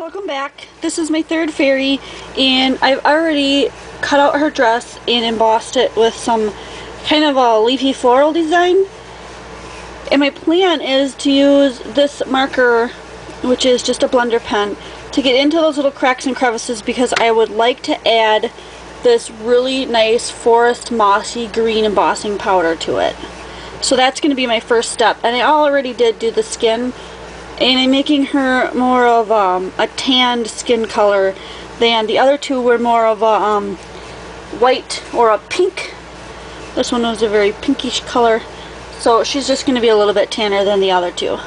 Welcome back. This is my third fairy, and I've already cut out her dress and embossed it with some kind of a leafy floral design. And my plan is to use this marker, which is just a blender pen, to get into those little cracks and crevices because I would like to add this really nice forest mossy green embossing powder to it. So that's going to be my first step. And I already did do the skin, and I'm making her more of a tanned skin color than the other two were more of a white or a pink. This one was a very pinkish color, so she's just going to be a little bit tanner than the other two.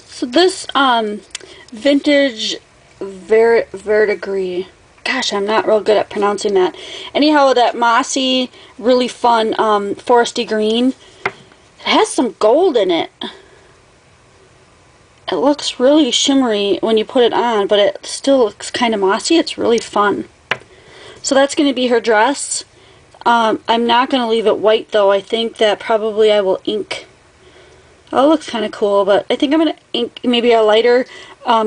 So this vintage verdigris, gosh, I'm not real good at pronouncing that. Anyhow, that mossy, really fun foresty green, it has some gold in it. It looks really shimmery when you put it on, but it still looks kind of mossy. It's really fun. So that's going to be her dress. I'm not going to leave it white though. I think that probably I will ink. Oh, it looks kind of cool, but I think I'm going to ink maybe a lighter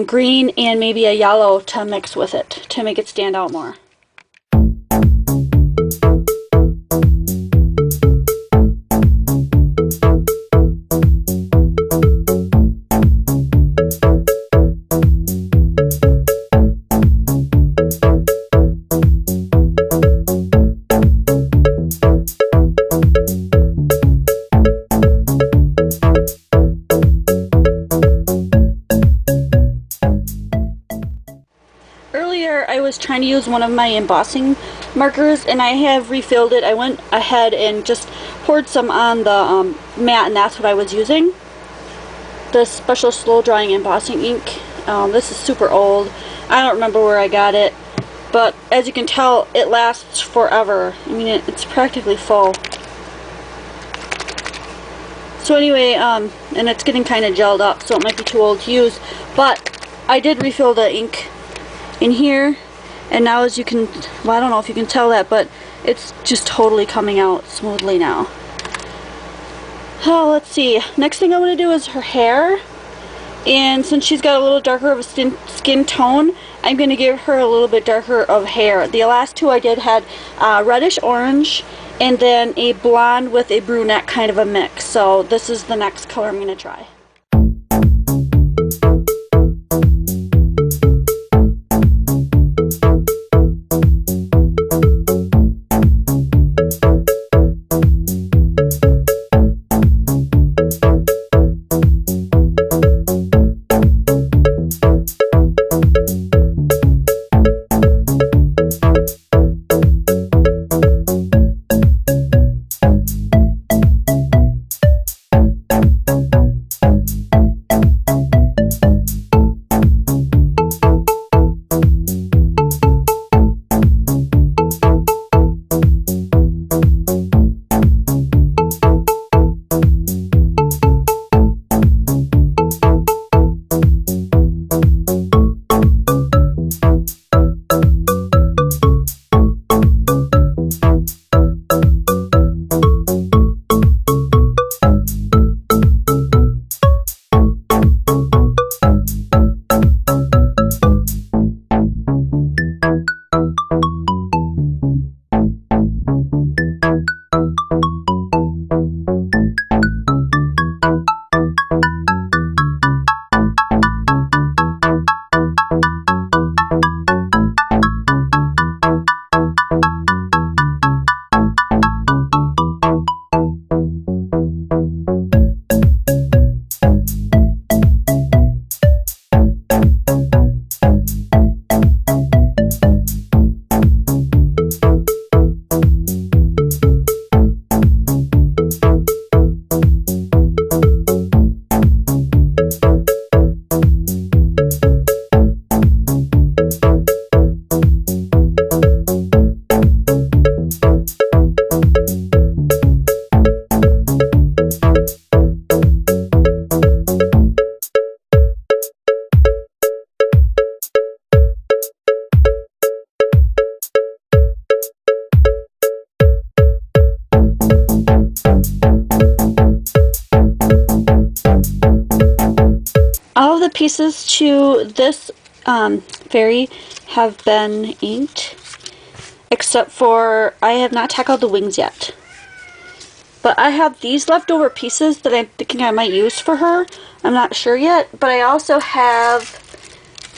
green and maybe a yellow to mix with it to make it stand out more. I was trying to use one of my embossing markers and I have refilled it. I went ahead and just poured some on the mat, and that's what I was using. The special slow drying embossing ink. This is super old. I don't remember where I got it, but as you can tell, it lasts forever. I mean, it's practically full. So anyway, and it's getting kind of gelled up, so it might be too old to use, but I did refill the ink in here, and now as you can, well, I don't know if you can tell that, but it's just totally coming out smoothly now. Oh, let's see. Next thing I want to do is her hair, and since she's got a little darker of a skin tone, I'm going to give her a little bit darker of hair. The last two I did had reddish orange and then a blonde with a brunette kind of a mix. So this is the next color I'm going to try. pieces to this fairy have been inked, except for I have not tackled the wings yet. But I have these leftover pieces that I'm thinking I might use for her. I'm not sure yet, but I also have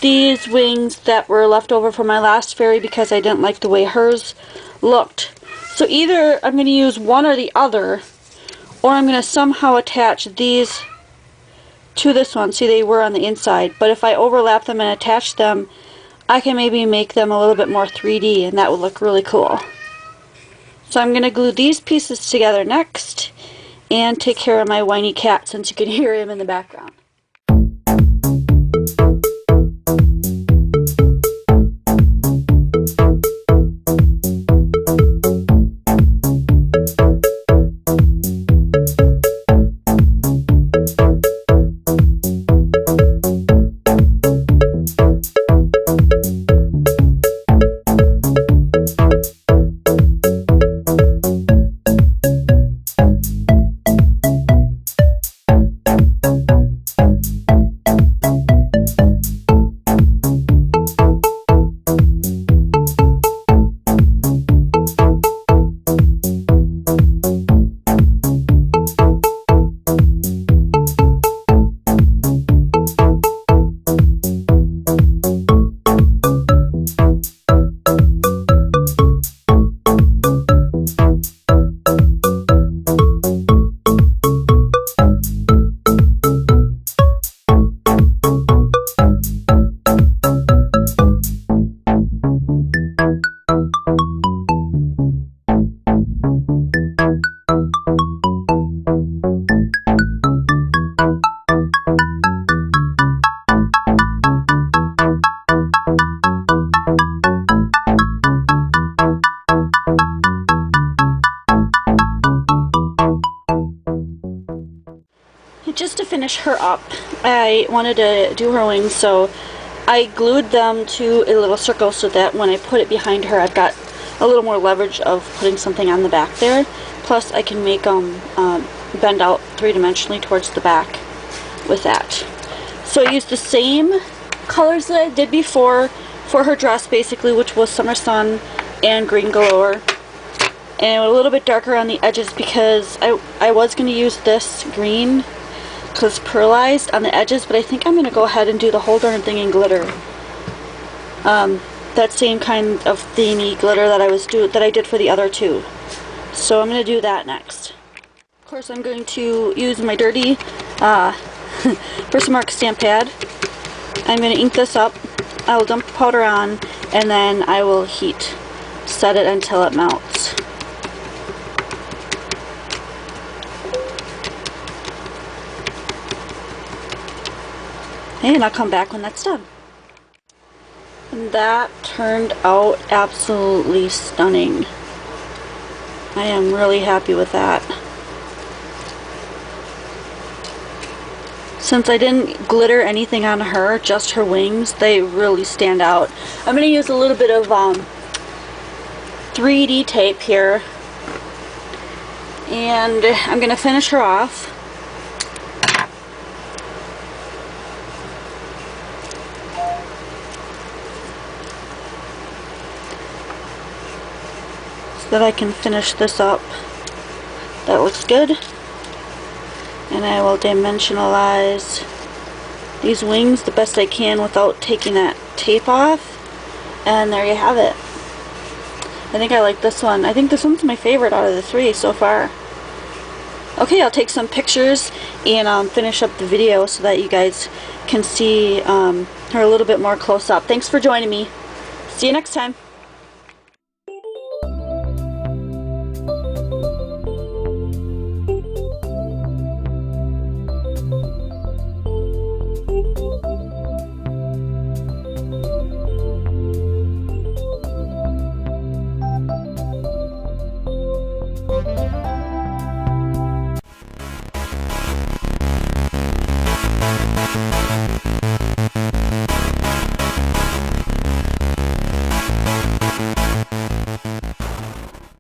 these wings that were left over from my last fairy because I didn't like the way hers looked. So either I'm going to use one or the other, or I'm going to somehow attach these to this one. See, they were on the inside, but if I overlap them and attach them, I can maybe make them a little bit more 3D, and that would look really cool. So I'm going to glue these pieces together next and take care of my whiny cat, since you can hear him in the background. Just to finish her up, I wanted to do her wings, so I glued them to a little circle so that when I put it behind her, I've got a little more leverage of putting something on the back there. Plus, I can make them bend out three-dimensionally towards the back with that. So I used the same colors that I did before for her dress, basically, which was Summer Sun and Green Galore. And a little bit darker on the edges because I was going to use this green because pearlized on the edges, but I think I'm going to go ahead and do the whole darn thing in glitter. That same kind of themey glitter that I did for the other two. So I'm going to do that next. Of course, I'm going to use my dirty Versamark stamp pad. I'm going to ink this up. I will dump powder on, and then I will set it until it melts. And I'll come back when that's done. And that turned out absolutely stunning. I am really happy with that. Since I didn't glitter anything on her, just her wings, they really stand out. I'm going to use a little bit of 3D tape here. And I'm going to finish her off. That I can finish this up. That looks good. And I will dimensionalize these wings the best I can without taking that tape off. And there you have it. I think I like this one. I think this one's my favorite out of the three so far. Okay, I'll take some pictures and finish up the video so that you guys can see her a little bit more close up. Thanks for joining me. See you next time.